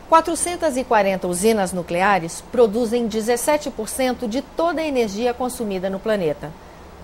440 usinas nucleares produzem 17% de toda a energia consumida no planeta.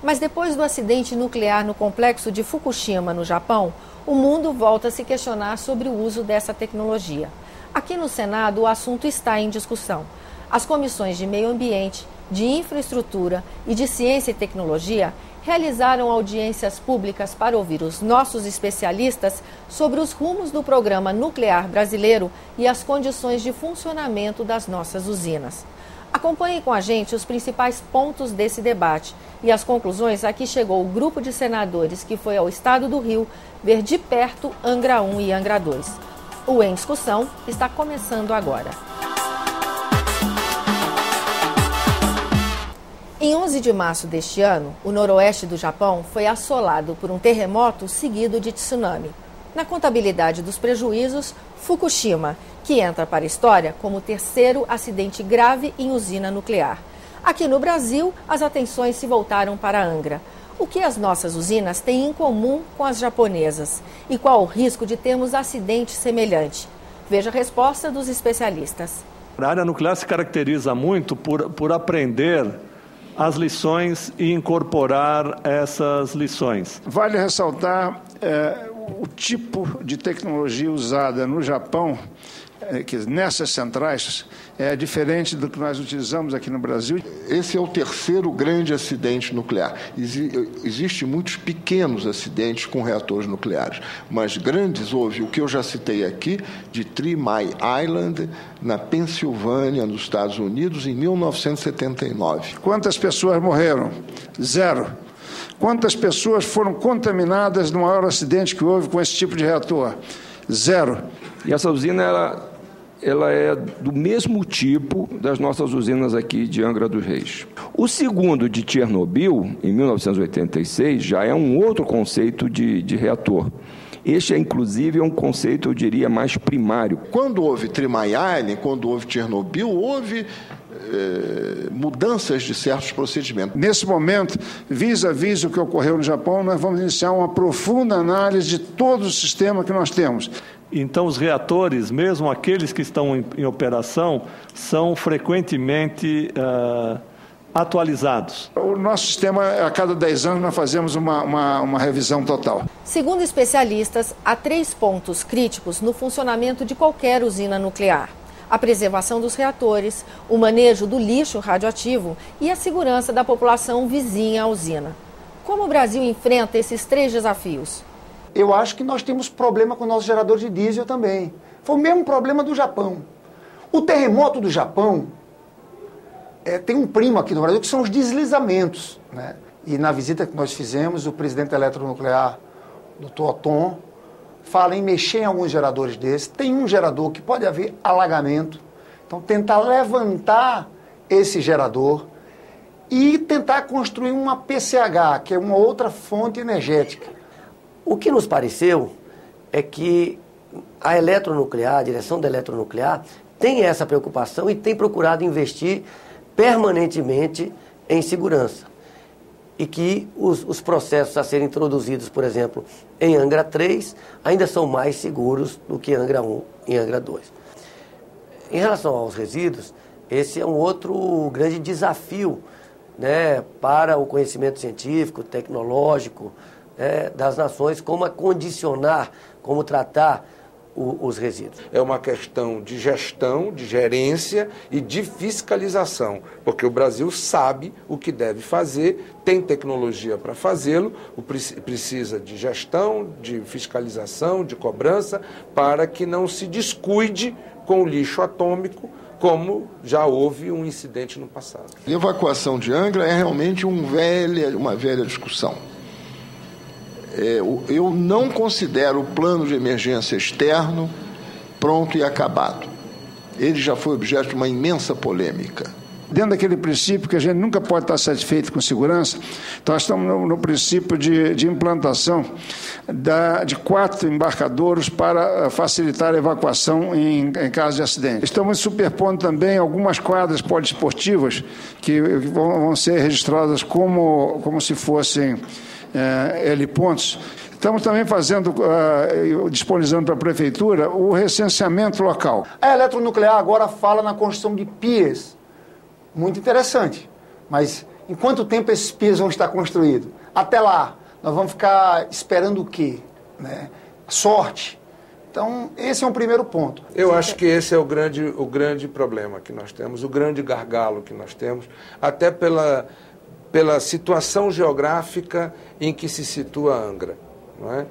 Mas depois do acidente nuclear no complexo de Fukushima, no Japão, o mundo volta a se questionar sobre o uso dessa tecnologia. Aqui no Senado, o assunto está em discussão. As comissões de Meio Ambiente, de Infraestrutura e de Ciência e Tecnologia realizaram audiências públicas para ouvir os nossos especialistas sobre os rumos do programa nuclear brasileiro e as condições de funcionamento das nossas usinas. Acompanhe com a gente os principais pontos desse debate e as conclusões a que chegou o grupo de senadores que foi ao estado do Rio ver de perto Angra 1 e Angra 2. O Em Discussão está começando agora. Em 11 de março deste ano, o noroeste do Japão foi assolado por um terremoto seguido de tsunami. Na contabilidade dos prejuízos, Fukushima, que entra para a história como o terceiro acidente grave em usina nuclear. Aqui no Brasil, as atenções se voltaram para Angra. O que as nossas usinas têm em comum com as japonesas? E qual o risco de termos acidente semelhante? Veja a resposta dos especialistas. A área nuclear se caracteriza muito por aprender as lições e incorporar essas lições. Vale ressaltar o tipo de tecnologia usada no Japão, que nessas centrais é diferente do que nós utilizamos aqui no Brasil. Esse é o terceiro grande acidente nuclear. Existem muitos pequenos acidentes com reatores nucleares, mas grandes houve o que eu já citei aqui, de Three Mile Island, na Pensilvânia, nos Estados Unidos, em 1979. Quantas pessoas morreram? 0. Quantas pessoas foram contaminadas no maior acidente que houve com esse tipo de reator? 0. E essa usina, ela é do mesmo tipo das nossas usinas aqui de Angra dos Reis. O segundo, de Chernobyl, em 1986, já é um outro conceito de reator. Este é, inclusive, um conceito, eu diria, mais primário. Quando houve Three Mile Island, quando houve Chernobyl, houve mudanças de certos procedimentos. Nesse momento, vis-a-vis o que ocorreu no Japão, nós vamos iniciar uma profunda análise de todo o sistema que nós temos. Então, os reatores, mesmo aqueles que estão em operação, são frequentemente atualizados. O nosso sistema, a cada 10 anos, nós fazemos uma revisão total. Segundo especialistas, há 3 pontos críticos no funcionamento de qualquer usina nuclear: a preservação dos reatores, o manejo do lixo radioativo e a segurança da população vizinha à usina. Como o Brasil enfrenta esses 3 desafios? Eu acho que nós temos problema com o nosso gerador de diesel também. Foi o mesmo problema do Japão. O terremoto do Japão tem um primo aqui no Brasil, que são os deslizamentos, né? E na visita que nós fizemos, o presidente eletronuclear, Dr. Oton, fala em mexer em alguns geradores desses. Tem um gerador que pode haver alagamento. Então, tentar levantar esse gerador e tentar construir uma PCH, que é uma outra fonte energética. O que nos pareceu é que a eletronuclear, a direção da eletronuclear, tem essa preocupação e tem procurado investir permanentemente em segurança. E que os processos a serem introduzidos, por exemplo, em Angra 3, ainda são mais seguros do que Angra 1 e Angra 2. Em relação aos resíduos, esse é um outro grande desafio, né, para o conhecimento científico, tecnológico, das nações, como acondicionar, como tratar os resíduos. É uma questão de gestão, de gerência e de fiscalização, porque o Brasil sabe o que deve fazer, tem tecnologia para fazê-lo, precisa de gestão, de fiscalização, de cobrança, para que não se descuide com o lixo atômico, como já houve um incidente no passado. A evacuação de Angra é realmente uma velha discussão. Eu não considero o plano de emergência externo pronto e acabado. Ele já foi objeto de uma imensa polêmica. Dentro daquele princípio que a gente nunca pode estar satisfeito com segurança, então nós estamos no princípio de implantação de 4 embarcadouros para facilitar a evacuação em caso de acidente. Estamos superpondo também algumas quadras poliesportivas que vão ser registradas como se fossem helipontos. Estamos também fazendo, disponibilizando para a Prefeitura o recenseamento local. A Eletronuclear agora fala na construção de piers. Muito interessante. Mas em quanto tempo esses piers vão estar construídos? Até lá, nós vamos ficar esperando o quê? Né? Sorte. Então, esse é um primeiro ponto. Eu acho que esse é o grande problema que nós temos, o grande gargalo que nós temos, até pela situação geográfica em que se situa Angra. Não é?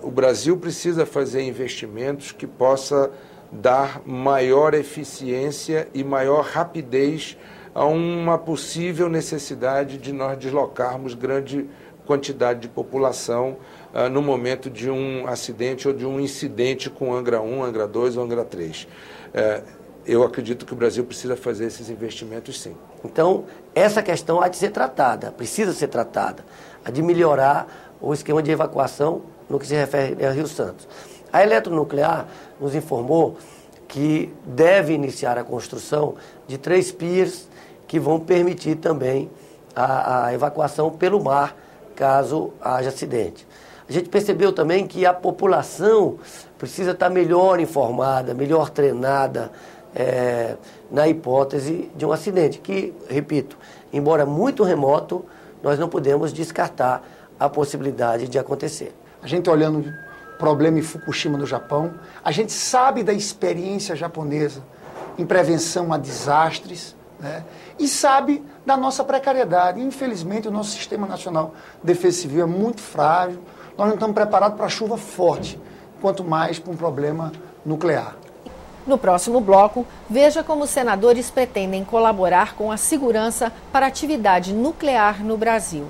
O Brasil precisa fazer investimentos que possa dar maior eficiência e maior rapidez a uma possível necessidade de nós deslocarmos grande quantidade de população no momento de um acidente ou de um incidente com Angra 1, Angra 2 ou Angra 3. Eu acredito que o Brasil precisa fazer esses investimentos, sim. Então, essa questão há de ser tratada, precisa ser tratada, há de melhorar o esquema de evacuação no que se refere a Rio Santos. A Eletronuclear nos informou que deve iniciar a construção de 3 piers que vão permitir também a evacuação pelo mar, caso haja acidente. A gente percebeu também que a população precisa estar melhor informada, melhor treinada na hipótese de um acidente, que, repito, embora muito remoto, nós não podemos descartar a possibilidade de acontecer. A gente olhando o problema em Fukushima, no Japão, a gente sabe da experiência japonesa em prevenção a desastres, né? E sabe da nossa precariedade. Infelizmente, o nosso Sistema Nacional de Defesa Civil é muito frágil, nós não estamos preparados para a chuva forte, quanto mais para um problema nuclear. No próximo bloco, veja como os senadores pretendem colaborar com a segurança para a atividade nuclear no Brasil.